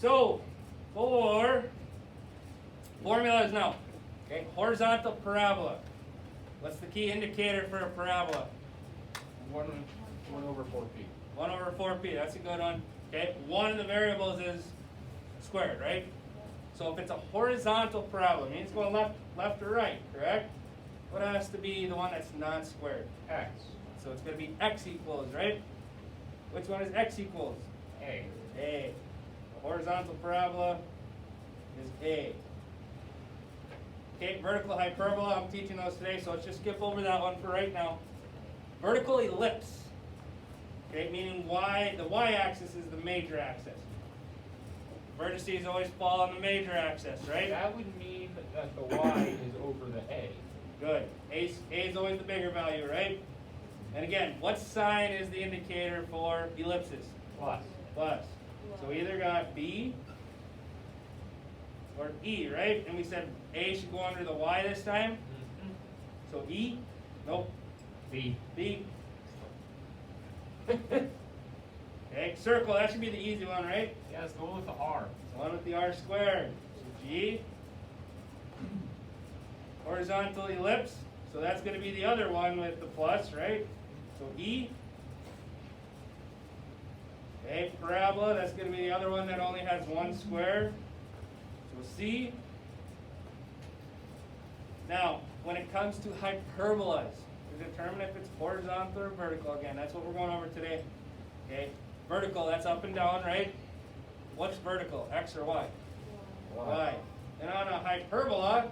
So, for formulas now. Okay, horizontal parabola. What's the key indicator for a parabola? 1 over 4p. 1 over 4p, that's a good one. Okay, one of the variables is squared, right? So if it's a horizontal parabola, it means it's going left or right, correct? What has to be the one that's non-squared? X. So it's going to be x equals, right? Which one is x equals? A. A. The horizontal parabola is A. Okay, vertical hyperbola, I'm teaching those today, so let's just skip over that one for right now. Vertical ellipse, okay, meaning the y-axis is the major axis. Vertices always fall on the major axis, right? That would mean that the y is over the a. Good. A is always the bigger value, right? And again, what sign is the indicator for ellipses? Plus. Plus. So we either got B or E, right? And we said A should go under the Y this time. So E? Nope. B. B. Okay, circle, that should be the easy one, right? Yes, go with the r. So one with the R squared. So G. Horizontal ellipse. So that's going to be the other one with the plus, right? So E. Okay, parabola, that's going to be the other one that only has one square. So C. Now, when it comes to hyperbolas, to determine if it's horizontal or vertical, again, that's what we're going over today. Okay, vertical, that's up and down, right? What's vertical, X or Y? Y. And on a hyperbola,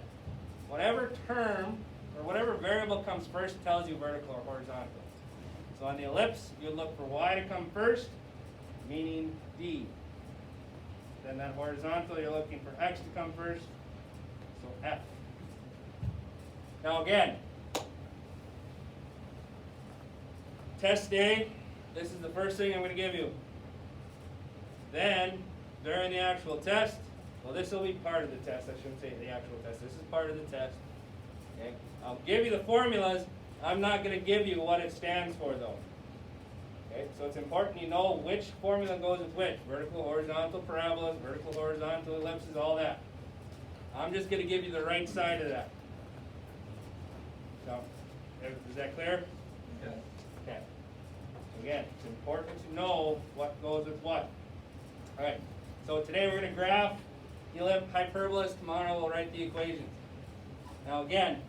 whatever term or whatever variable comes first tells you vertical or horizontal. So on the ellipse, you look for Y to come first, meaning D. Then that horizontal, you're looking for X to come first, so F. Now again, test day, this is the first thing I'm going to give you. Then, during the actual test, well, this will be part of the test. I shouldn't say the actual test. This is part of the test. Okay? I'll give you the formulas. I'm not going to give you what it stands for, though. Okay? So it's important you know which formula goes with which. Vertical, horizontal parabolas, vertical, horizontal ellipses, all that. I'm just going to give you the right side of that. So, is that clear? Yes. Okay. Again, it's important to know what goes with what. All right. So today we're going to graph hyperbolas. Tomorrow we'll write the equations. Now again,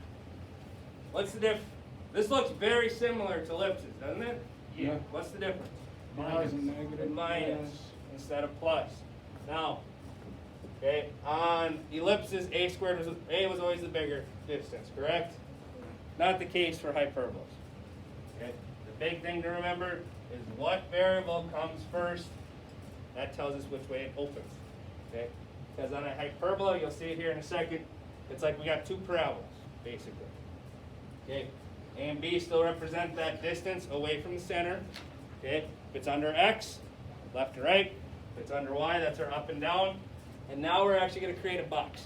what's the difference? This looks very similar to ellipses, doesn't it? Yeah. What's the difference? Minus. Minus instead of plus. Now, okay, on ellipses, A was always the bigger distance, correct? Not the case for hyperbolas. Okay? The big thing to remember is what variable comes first. That tells us which way it opens. Okay? Because on a hyperbola, you'll see it here in a second, it's like we got two parabolas, basically. Okay? A and B still represent that distance away from the center. Okay? If it's under X, left to right. If it's under Y, that's our up and down. And now we're actually going to create a box.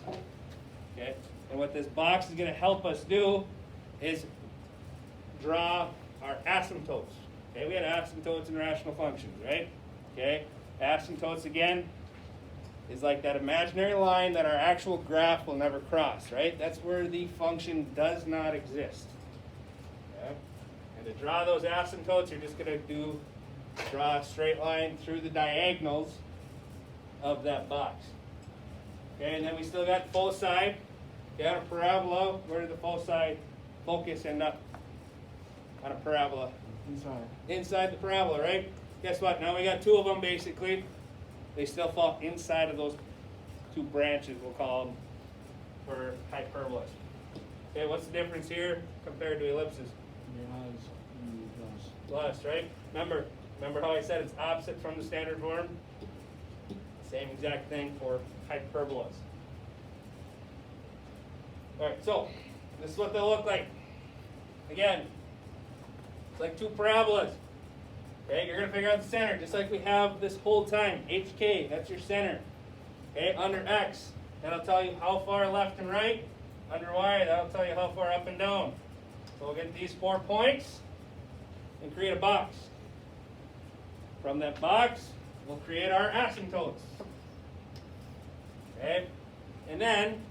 Okay? And what this box is going to help us do is draw our asymptotes. Okay, we had asymptotes in rational functions, right? Okay, asymptotes again is like that imaginary line that our actual graph will never cross, right? That's where the function does not exist. Okay? And to draw those asymptotes, you're just going to draw a straight line through the diagonals of that box. Okay, and then we still got foci. Okay, on a parabola, where did the foci focus end up on a parabola? Inside. Inside the parabola, right? Guess what? Now we got two of them basically. They still fall inside of those two branches, we'll call them, for hyperbolas. Okay, what's the difference here compared to ellipses? Plus, right? Remember how I said it's opposite from the standard form? Same exact thing for hyperbolas. Alright, so this is what they'll look like. Again, it's like two parabolas. Okay, you're going to figure out the center, just like we have this whole time. HK, that's your center. Okay, under X, that'll tell you how far left and right. Under Y, that'll tell you how far up and down. So we'll get these 4 points and create a box. From that box, we'll create our asymptotes. And then,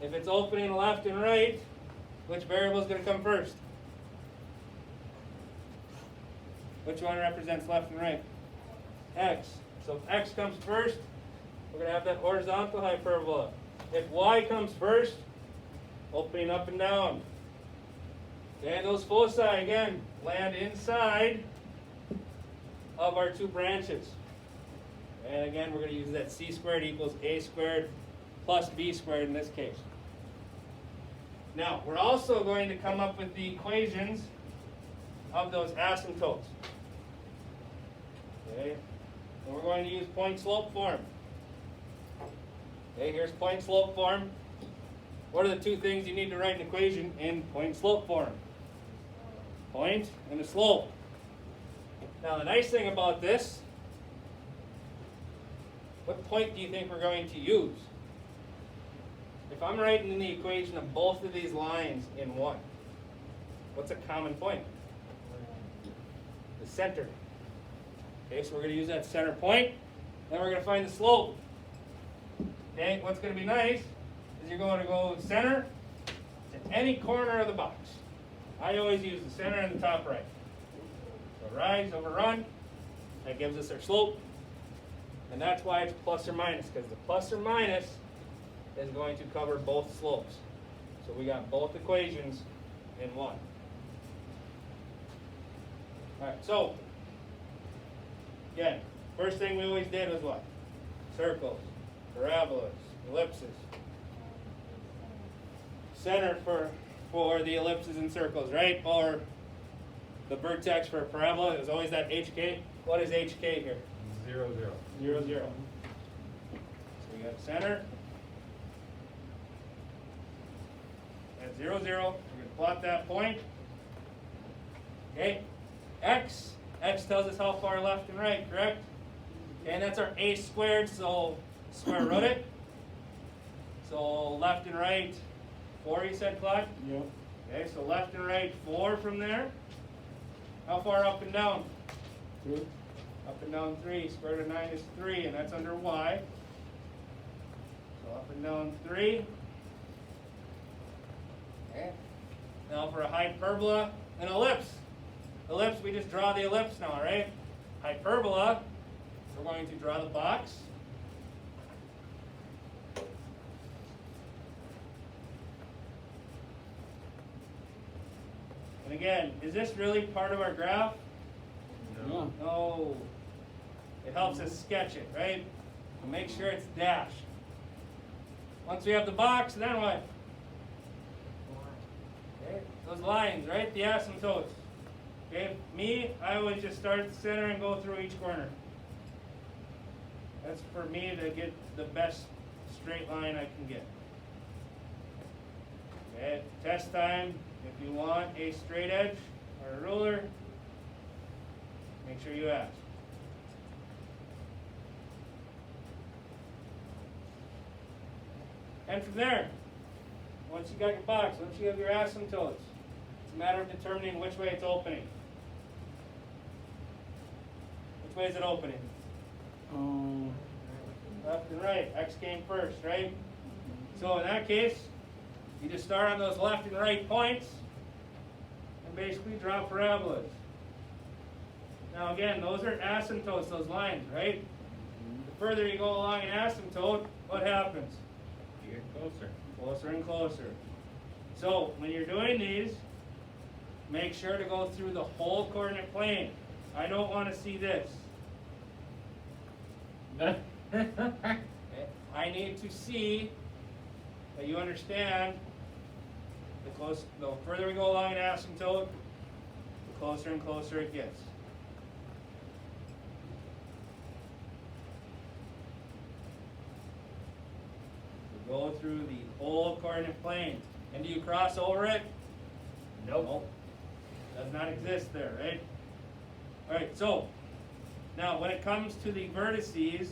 if it's opening left and right, which variable is going to come first? Which one represents left and right? X. So if X comes first, we're going to have that horizontal hyperbola. If Y comes first, opening up and down. Okay, those foci, again, land inside of our two branches. And again, we're going to use that c squared equals a squared plus b squared in this case. Now, we're also going to come up with the equations of those asymptotes. Okay, and we're going to use point slope form. Okay, here's point slope form. What are the two things you need to write an equation in point slope form? Point and a slope. Now, the nice thing about this, what point do you think we're going to use? If I'm writing in the equation of both of these lines in one, what's a common point? The center. Okay, so we're going to use that center point, then we're going to find the slope. Okay, what's going to be nice is you're going to go center to any corner of the box. I always use the center and the top right. So rise over run, that gives us our slope. And that's why it's plus or minus, because the plus or minus is going to cover both slopes. So we got both equations in one. All right, so again, first thing we always did was what? Circles, parabolas, ellipses. Center for the ellipses and circles, right? Or the vertex for a parabola is always that HK. What is HK here? 0, 0. 0, 0. So we got center. At 0, 0. We're going to plot that point. Okay. X. X tells us how far left and right, correct? Okay, and that's our a squared, so square root it. So left and right, 4 you said, Claude? Yep. Okay, so left and right, 4 from there. How far up and down? 2. Up and down 3. Square root of 9 is 3, and that's under y. So up and down 3. Okay. Now for a hyperbola, an ellipse. Ellipse, we just draw the ellipse now, right? Hyperbola, we're going to draw the box. And again, is this really part of our graph? No. No. It helps us sketch it, right? And make sure it's dashed. Once we have the box, then what? Okay. Those lines, right? The asymptotes. Okay, me, I always just start at the center and go through each corner. That's for me to get the best straight line I can get. Okay, test time, if you want a straight edge or a ruler, make sure you ask. And from there, once you got your box, once you have your asymptotes, it's a matter of determining which way it's opening. Which way is it opening? Left and right. X came first, right? So in that case, you just start on those left and right points and basically draw parabolas. Now again, those are asymptotes, those lines, right? The further you go along an asymptote, what happens? You get closer. Closer and closer. So when you're doing these, make sure to go through the whole coordinate plane. I don't want to see this. Okay? I need to see that you understand the further we go along an asymptote, the closer and closer it gets. We go through the whole coordinate plane. And do you cross over it? Nope. Does not exist there, right? Alright, so now when it comes to the vertices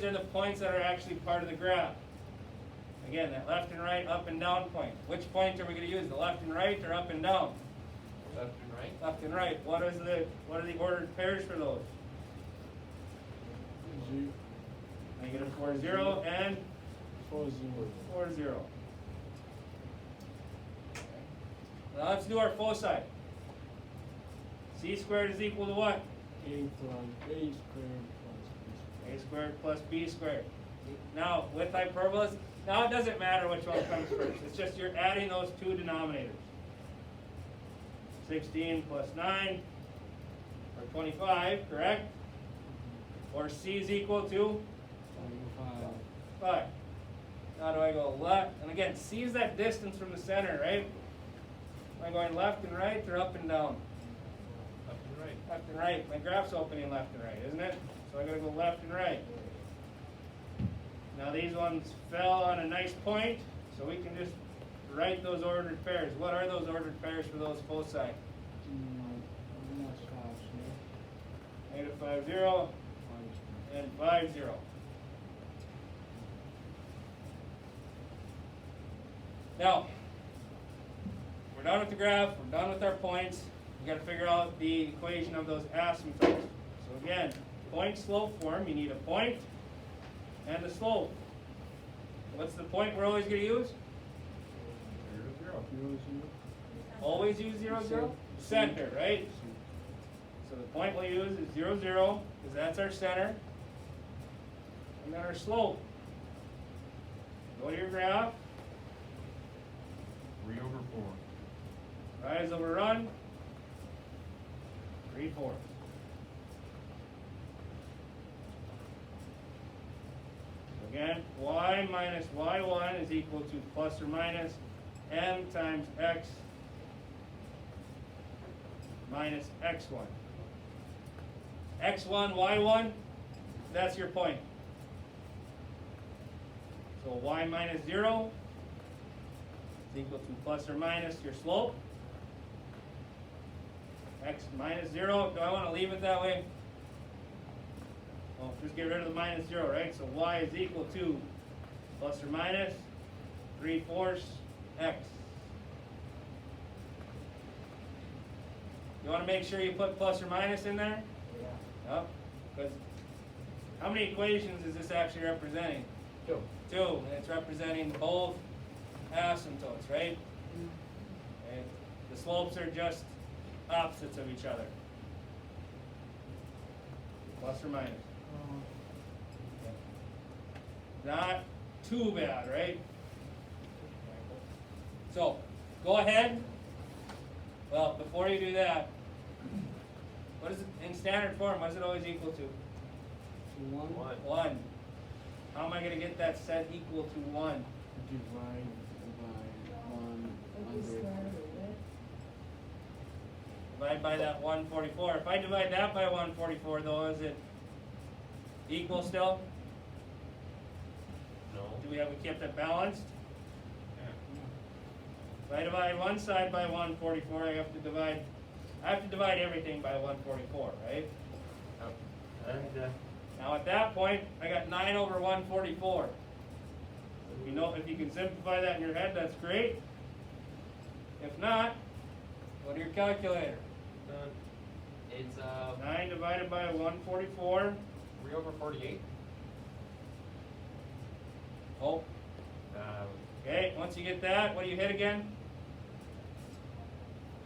are the points that are actually part of the graph. Again, that left and right, up and down point. Which point are we going to use? The left and right or up and down? Left and right. Left and right. What are the ordered pairs for those? Z. Negative 4, 0, and 4, 0. 4, 0. Now let's do our foci. C squared is equal to what? A plus A squared plus B squared. A squared plus B squared. Now, with hyperbolas, now it doesn't matter which one comes first. It's just you're adding those two denominators. 16 plus 9, or 25, correct? Or C is equal to 5. 5. Now do I go left? And again, C is that distance from the center, right? Am I going left and right or up and down? Left and right. Left and right. My graph's opening left and right, isn't it? So I gotta go left and right. Now these ones fell on a nice point, so we can just write those ordered pairs. What are those ordered pairs for those foci? Negative 5, 0, and 5, 0. Now, we're done with the graph, we're done with our points. We got to figure out the equation of those asymptotes. So again, point slope form, you need a point and a slope. What's the point we're always going to use? 0, 0. Always use 0, 0? Center, right? So the point we'll use is 0, 0, because that's our center. And then our slope. Go to your graph. 3 over 4. Rise over run. 3/4. Again, y minus y1 is equal to plus or minus m times x minus x1. x1, y1, that's your point. So y minus 0 is equal to plus or minus your slope. X minus 0, do I want to leave it that way? Well, just get rid of the minus 0, right? So y is equal to plus or minus 3/4 x. You want to make sure you put plus or minus in there? Yeah. Yep. Because how many equations is this actually representing? 2. 2, and it's representing both asymptotes, right? Okay. The slopes are just opposites of each other. Plus or minus. Not too bad, right? So, go ahead. Well, before you do that, what is it in standard form? What is it always equal to? 1. 1. How am I going to get that set equal to 1? Divide by 100. Divide by that 144. If I divide that by 144, though, is it equal still? No. Do we kept it balanced? Yeah. If I divide one side by 144, I have to divide everything by 144, right? And Now at that point, I got 9 over 144. If you can simplify that in your head, that's great. If not, go to your calculator. it's 9 divided by 144. 3 over 48. Oh, okay. Once you get that, what do you hit again?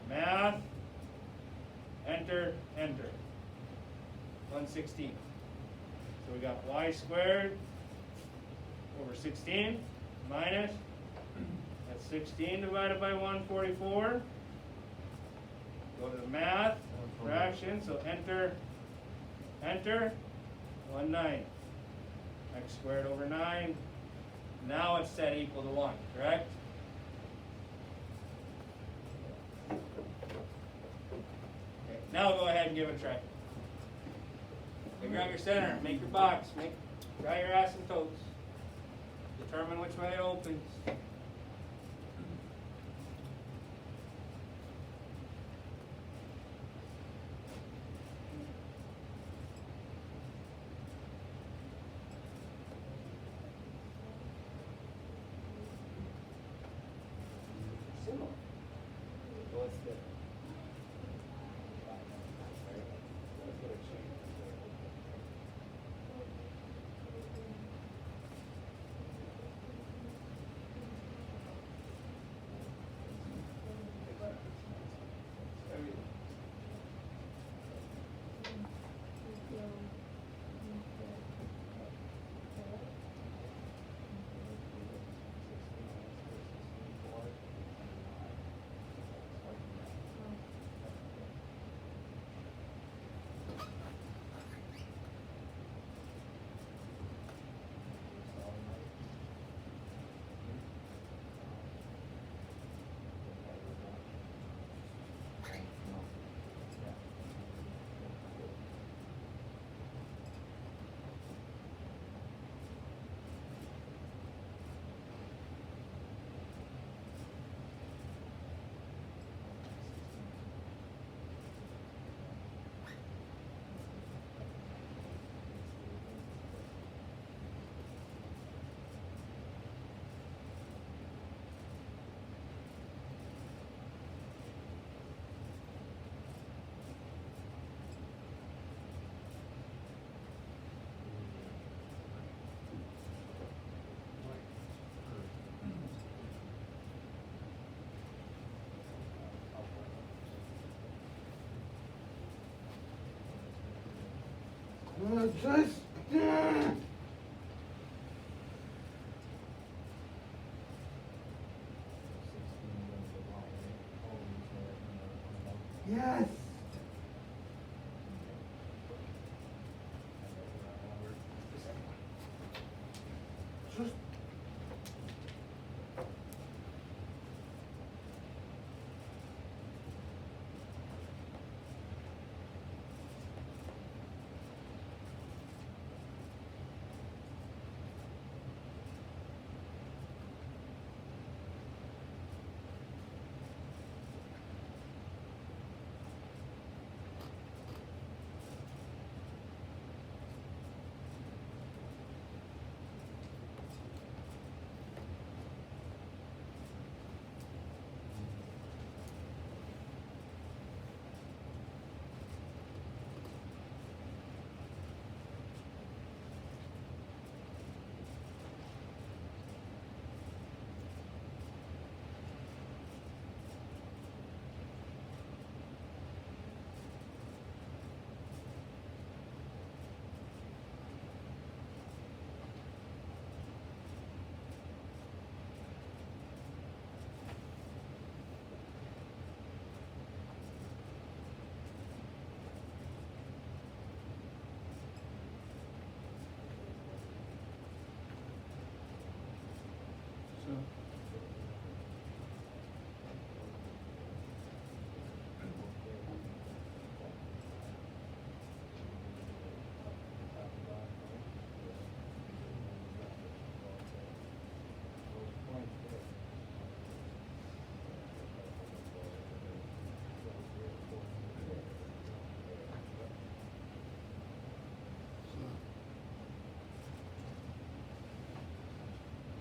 Math. Enter, enter. 116. So we got y squared over 16 minus, that's 16 divided by 144. Go to the math, fraction, so enter, enter, 19. X squared over 9. Now it's set equal to 1, correct? Okay, now go ahead and give it a try. Figure out your center, make your box, try your asymptotes. Determine which way it opens. Similar. So what's the let's get a change. Yes. Just. So,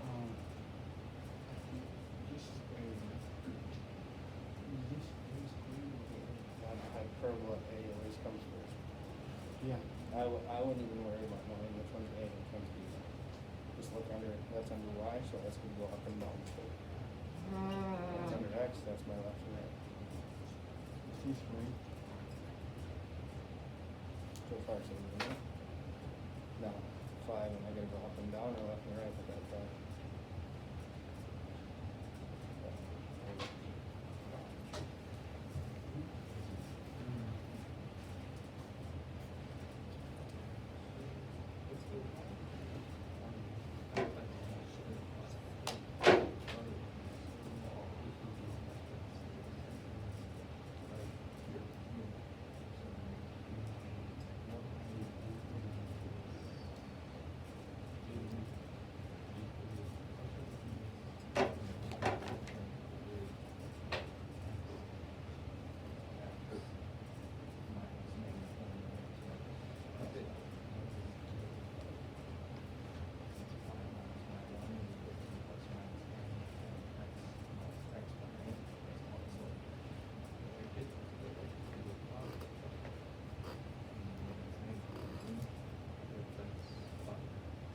um, this Hyperbola A always comes first. yeah. I wouldn't even worry about knowing which one's A and which one's B. Just look under, that's under Y, so that's gonna go up and down. That's under X, that's my left and right. This way. So far, so good. Now, 5, and I gotta go up and down or left and right with that 5.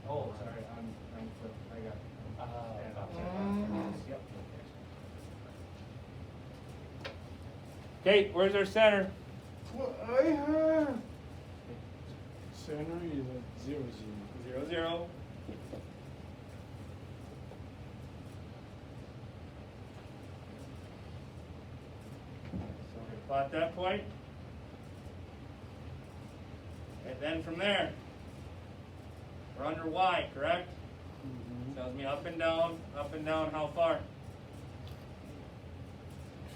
Oh, sorry, I'm flipped, I got. stand upside down. Yep. Okay, where's our center? What I have. Center is at 0, 0. 0, 0. So we're gonna plot that point. And then from there, we're under Y, correct? Mm-hmm. Tells me up and down, how far?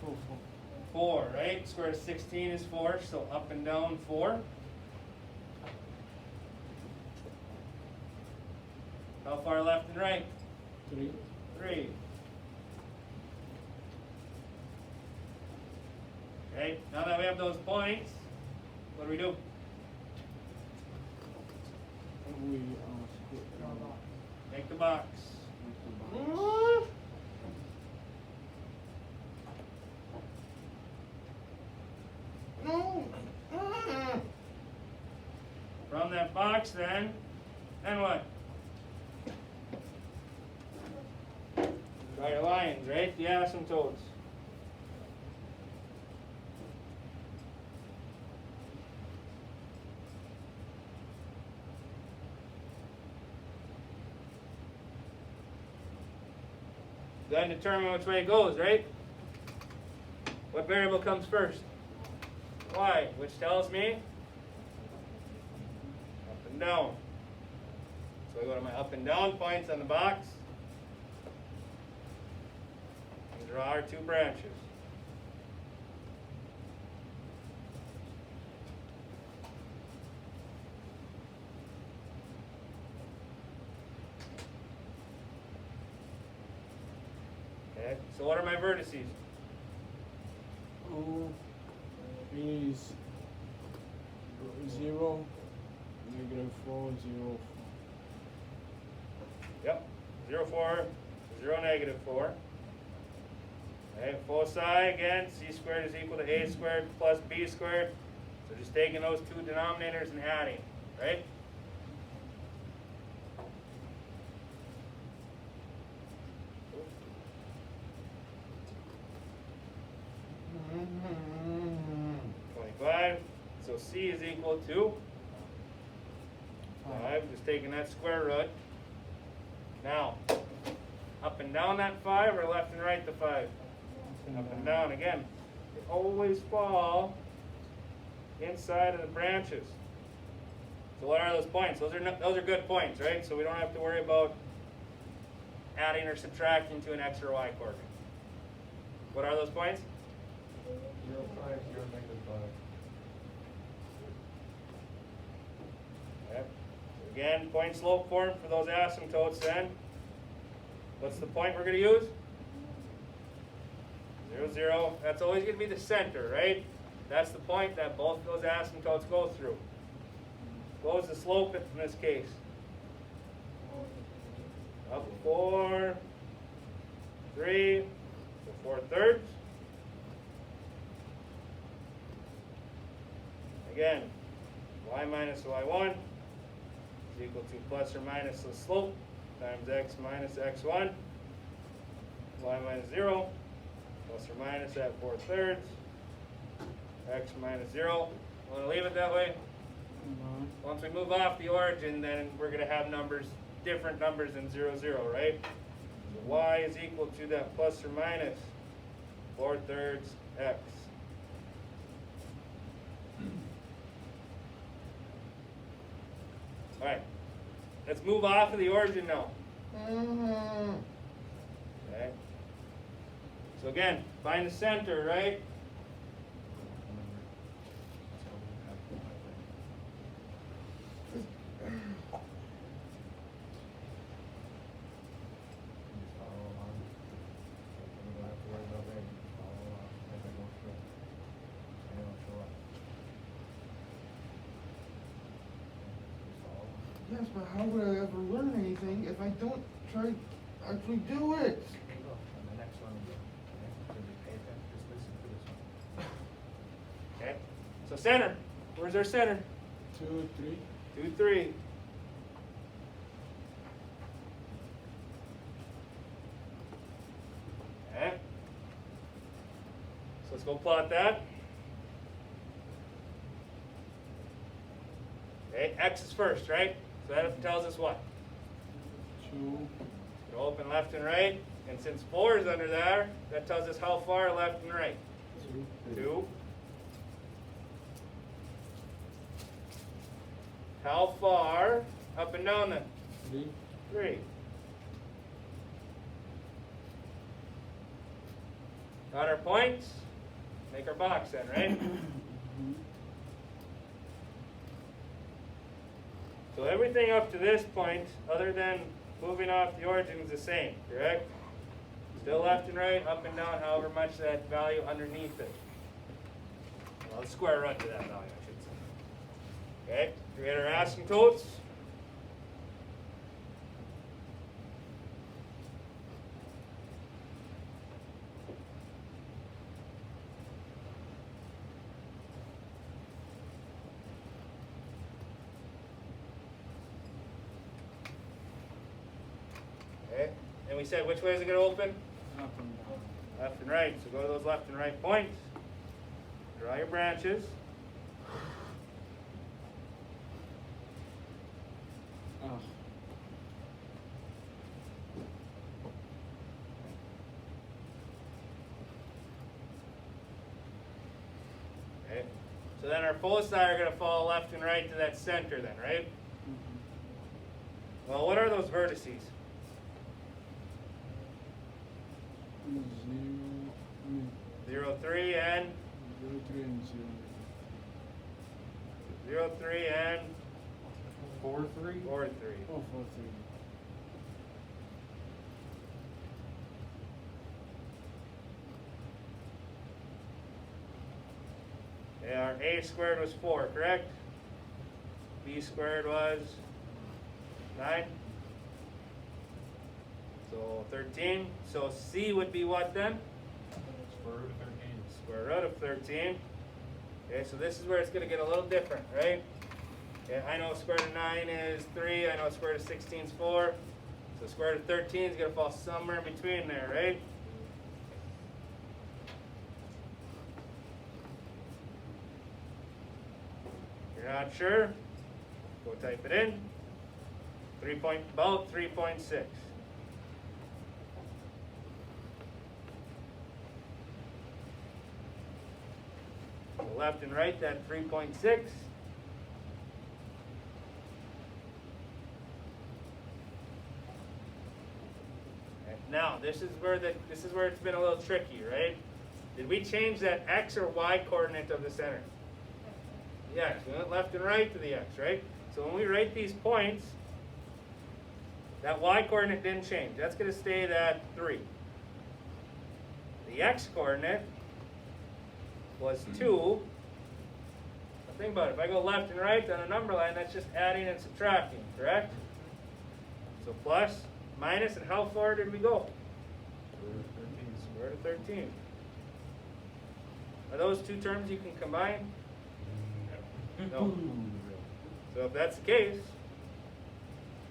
4, 4, right? Square root of 16 is 4, so up and down 4. How far left and right? 3. 3. Okay, now that we have those points, what do we do? We Make the box. make the box. From that box then what? Draw your lines, right? The asymptotes. then determine which way it goes, right? What variable comes first? Y, which tells me up and down. So I go to my up and down points on the box and draw our two branches. Okay, so what are my vertices? O is 0, -4, 0, 4. Yep, 0, 4, 0, -4. Okay, foci again, c squared is equal to a squared plus b squared. So just taking those two denominators and adding, right? Mm-hmm. 25. So c is equal to 5. Just taking that square root. Now, up and down that 5 or left and right the 5? Up and down again. They always fall inside of the branches. So what are those points? Those are good points, right? So we don't have to worry about adding or subtracting to an x or y coordinate. What are those points? 0, 5, 0, -5. Okay. So again, point slope form for those asymptotes then. What's the point we're going to use? 0, 0. That's always going to be the center, right? That's the point that both of those asymptotes go through. What was the slope in this case? Up 4, 3, so 4/3. Again, y minus y1 is equal to plus or minus the slope times x minus x1. Y minus 0 plus or minus at 4/3. X minus 0. Want to leave it that way? Once we move off the origin, then we're going to have numbers, different numbers than 0, 0, right? So y is equal to that plus or minus 4/3 x. All right, let's move off of the origin now. Mm-hmm. Okay. So again, find the center, right? Yes, but how would I ever learn anything if I don't try actually do it? And the next one, okay, be pay attention, just listen to this one. Okay. So center. Where's our center? 2, 3. 2, 3. Okay. So let's go plot that. Okay, x is first, right? So that tells us what? 2, Go open left and right. And since 4 is under there, that tells us how far left and right. 2, 2. How far up and down then? 3, 3. Got our points? Make our box then, right? So everything up to this point, other than moving off the origin, is the same, correct? Still left and right, up and down, however much that value underneath it. Well, the square root to that value, I should say. Okay, create our asymptotes. Okay, and we said which way is it going to open? up and down. Left and right. So go to those left and right points. Draw your branches. Ah, So then our foci are going to fall left and right to that center then, right? Well, what are those vertices? 0, 3, and 0, 3 and 0, 3, and 4, 3. 4, 3. Oh, 4, 3. Yeah, our a squared was 4, correct? B squared was 9. So 13. So C would be what then? Square root of 13. Square root of 13. Okay, so this is where it's going to get a little different, right? Okay, I know square root of 9 is 3. I know square root of 16 is 4. So square root of 13 is going to fall somewhere in between there, right? You're not sure? Go type it in. About 3.6. So left and right, that 3.6. Now this is where it's been a little tricky, right? Did we change that x or y coordinate of the center? Yes, we went left and right to the x, right? So when we write these points, that y coordinate didn't change. That's going to stay at 3. The x coordinate was 2. Now think about it. If I go left and right on a number line, that's just adding and subtracting, correct? So plus, minus, and how far did we go? Square root of 13. Are those two terms you can combine? No. So if that's the case,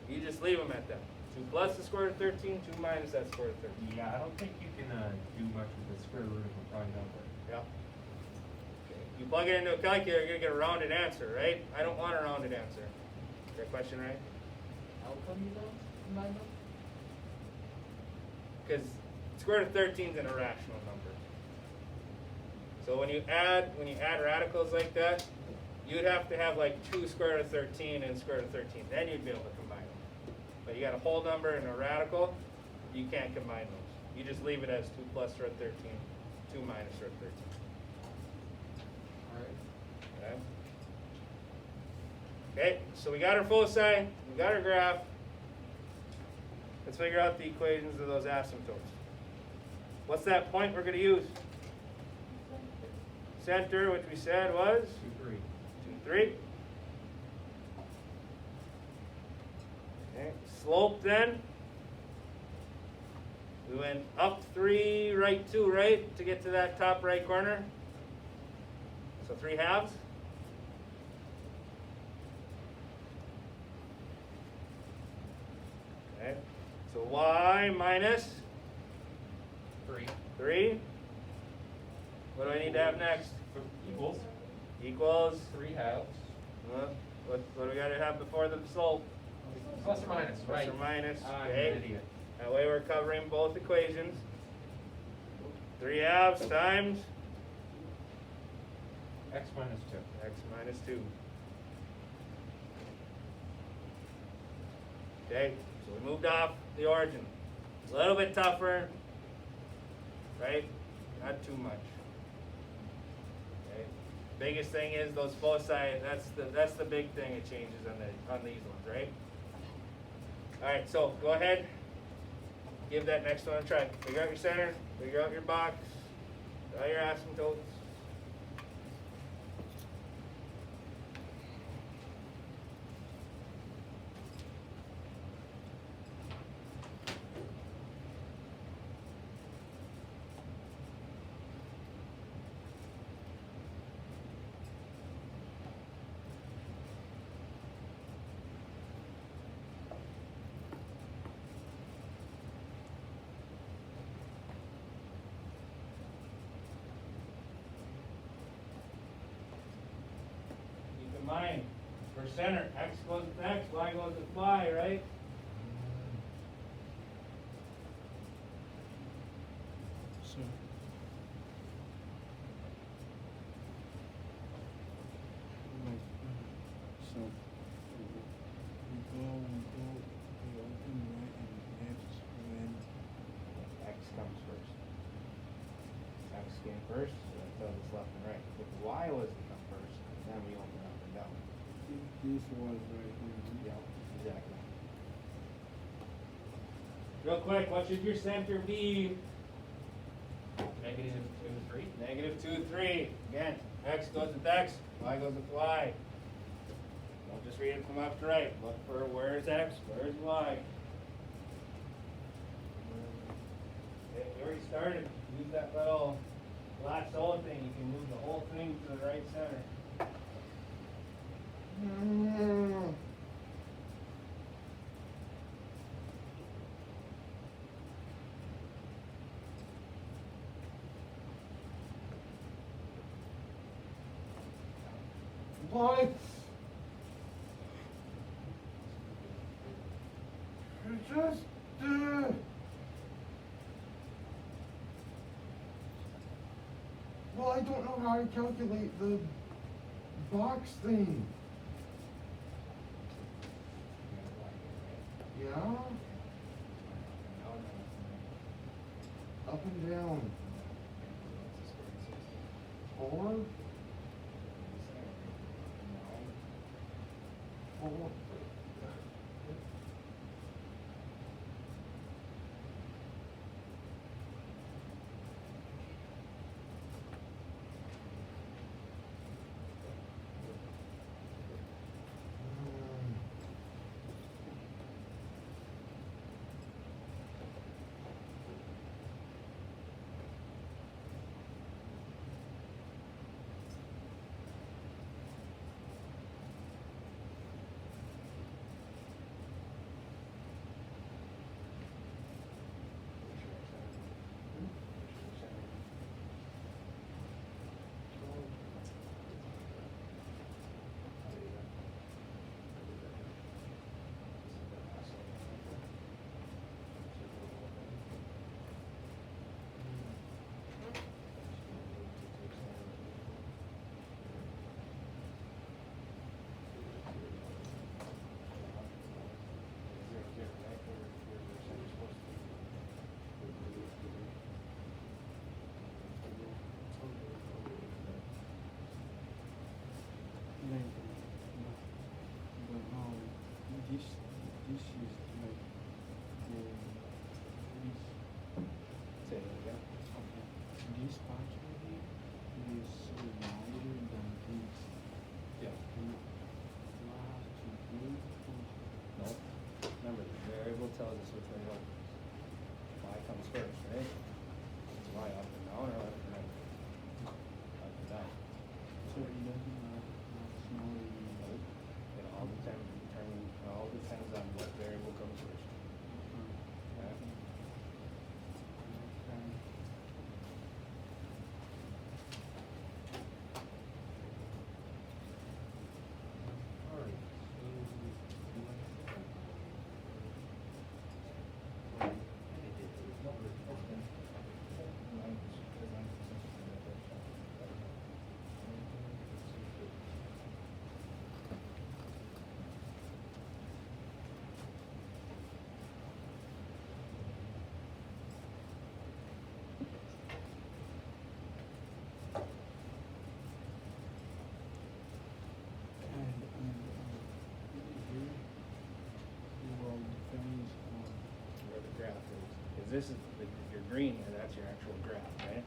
you just leave them at that. 2 plus the square root of 13, 2 minus that square root of 13. Yeah, I don't think you can do much with the square root of a prime number. Yeah. Okay. You plug it into a calculator, you're going to get a rounded answer, right? I don't want a rounded answer. Is that question right? How come you don't combine them? Because square root of 13 is an irrational number. So when you add radicals like that, you'd have to have like 2 square root of 13 and square root of 13. Then you'd be able to combine them. But you got a whole number and a radical, you can't combine those. You just leave it as 2 plus root of 13, 2 minus root of 13. Alright. Okay? Okay, so we got our foci, we got our graph. Let's figure out the equations of those asymptotes. What's that point we're going to use? Center, which we said was 2, 3. 2, 3. Okay. Slope then. We went up 3, right 2, right, to get to that top right corner. So 3 halves. Okay. So y minus 3. 3. What do I need to have next? Equals. Equals. 3 halves. What do we got to have before the slope? Plus or minus, Plus right. or minus. I'm Okay. an idiot. That way we're covering both equations. 3 halves times X minus 2. x minus 2. Okay, so we moved off the origin. A little bit tougher, right? Not too much. Okay. Biggest thing is those foci. That's the big thing. It changes on these ones, right? All right, so go ahead. Give that next one a try. Figure out your center. Figure out your box. Draw your asymptotes. Keep in mind, for center, x goes with x, y goes with y, right? So, came first, so that tells us left and right. If the y was to come first, then we open up and down. This was right here. Yeah, exactly. Real quick, what should your center be? Negative 2, 3. Negative 2, 3. Again, x goes with x, y goes with y. Don't just read it from left to right. Look for where's x, where's y. Okay, we already started. Use that little lasso thing. You can move the whole thing to the right center. Why? Just, well, I don't know how to calculate the box thing. Yeah? Up and down. 4? 4. But now this is like this. Say that again. Okay. This part right here is longer than this. Yeah. And you have to do Nope. Remember, the variable tells us which way to go. Y comes first, right? It's y up and down or left and right? Up and down. so it doesn't have smaller. It all depends on what variable comes first. Okay? Well, depends on. Where the graph is. Because this is, your green here, that's your actual graph, right?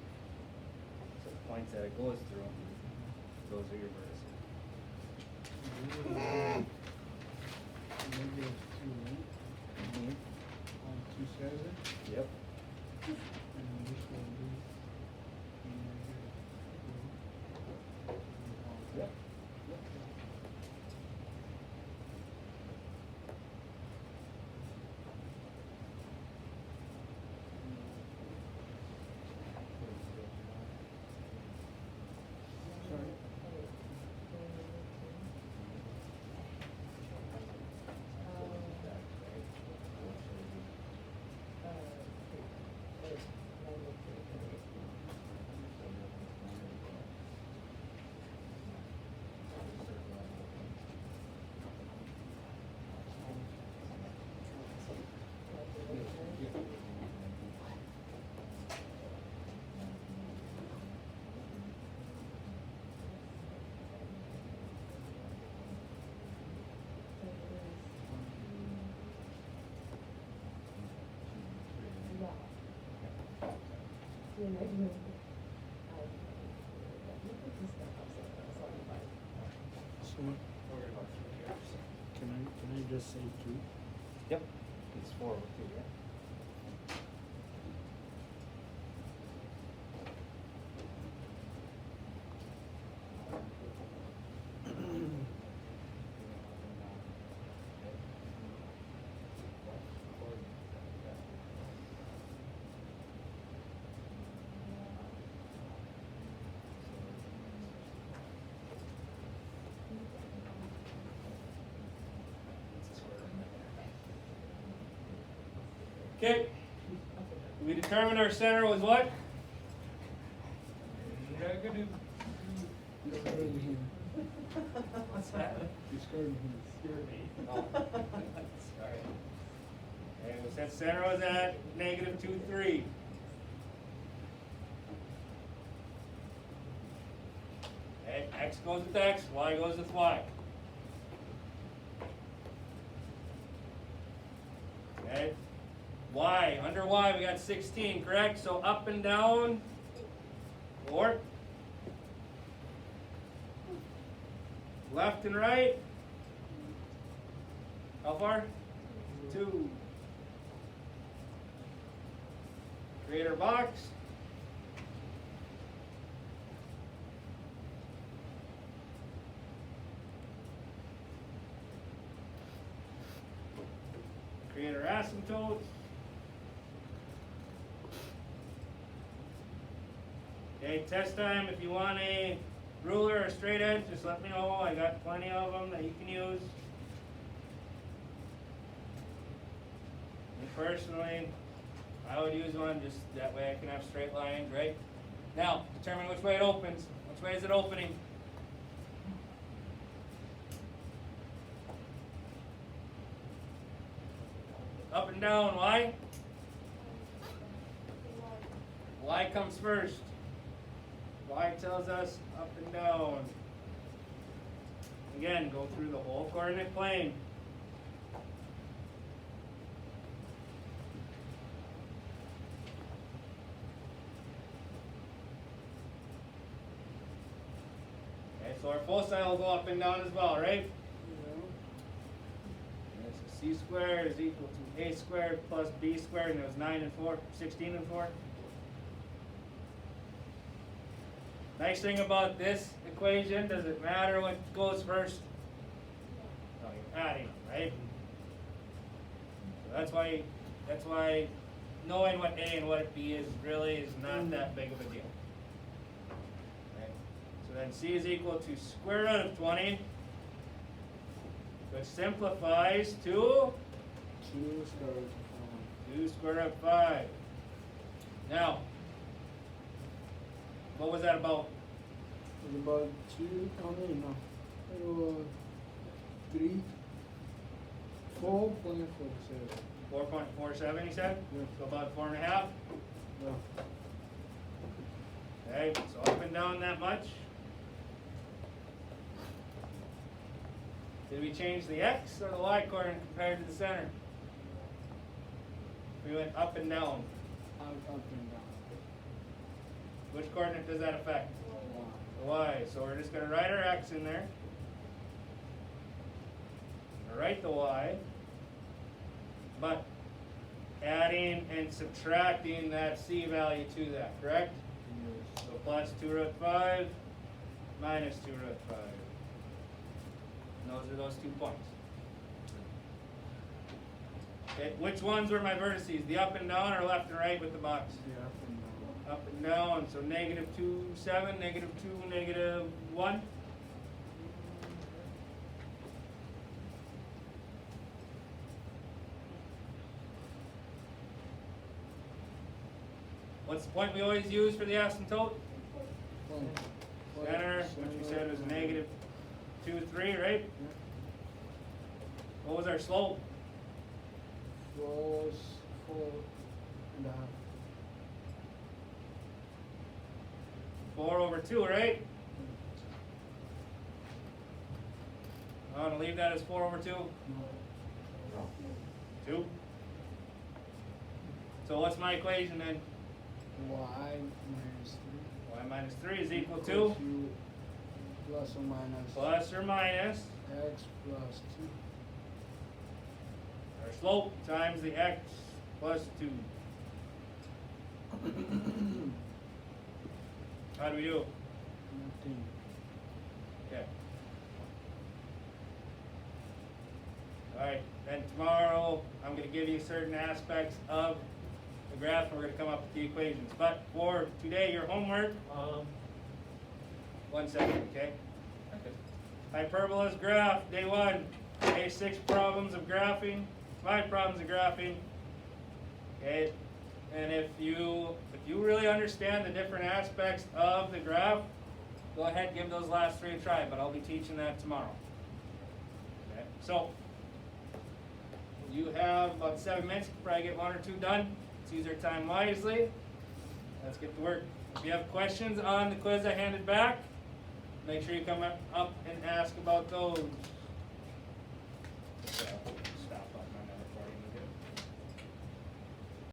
So the points that it goes through, those are your vertices. Negative 2, right? On 2 7. Yep. And this will be negative 2. Yep. Sorry. So We're gonna go through here. can I just say 2? Yep. It's 4 over 2, yeah? Okay. We determined our center was what? Negative. What's that? Discard Scare me. Oh. Sorry. And we said center was at negative 2, 3. Okay, x goes with x, y goes with y. Okay. Y, under y we got 16, correct? So up and down, 4. Left and right, how far? 2. Create our box. Create our asymptotes. Okay, test time. If you want a ruler or straight edge, just let me know. I got plenty of them that you can use. Me personally, I would use one just that way I can have straight lines, right? Now, determine which way it opens. Which way is it opening? Up and down, why? Y comes first. Y tells us up and down. Again, go through the whole coordinate plane. Okay, so our foci will go up and down as well, right? Okay, so c squared is equal to a squared plus b squared, and it was 9 and 4, 16 and 4. Nice thing about this equation, does it matter what goes first? No, you're adding them, right? So that's why knowing what A and what B is really is not that big of a deal. Right? So then C is equal to square root of 20, which simplifies to 2 square root of 2 square root of 5. Now, what was that about? 5. It's about 2, how many? No. It was 3, 4.47. 4.47, he said? Yeah. So about 4.5? Yeah. Okay, so up and down that much. Did we change the x or the y coordinate compared to the center? We went up and down. Up and down. Which coordinate does that affect? Wow. The y. So we're just going to write our x in there. Write the y. But adding and subtracting that c value to that, correct? Yes. So plus 2 root 5 minus 2 root 5. And those are those 2 points. Okay, which ones were my vertices? The up and down or left and right with the box? Yeah, up and down. Up and down, so negative 2, 7, negative 2, negative 1. What's the point we always use for the asymptote? One. Center, which we said was negative 2, 3, right? Yeah. What was our slope? Was 4.5. 4 over 2, right? I'm going to leave that as 4 over 2. No. 2. So what's my equation then? y minus 3. Y minus 3 is equal to Plus or minus plus or minus x plus 2. our slope times the x plus 2. How do we do? Nothing. Okay. Alright, then tomorrow I'm going to give you certain aspects of the graph and we're going to come up with the equations. But for today, your homework, 1 second, okay? Hyperbolas graph, day 1. Day 6 problems of graphing, 5 problems of graphing. Okay? And if you really understand the different aspects of the graph, go ahead and give those last 3 a try, but I'll be teaching that tomorrow. Okay? So, you have about 7 minutes, you can probably get 1 or 2 done. Let's use our time wisely. Let's get to work. If you have questions on the quiz I handed back, make sure you come up and ask about those.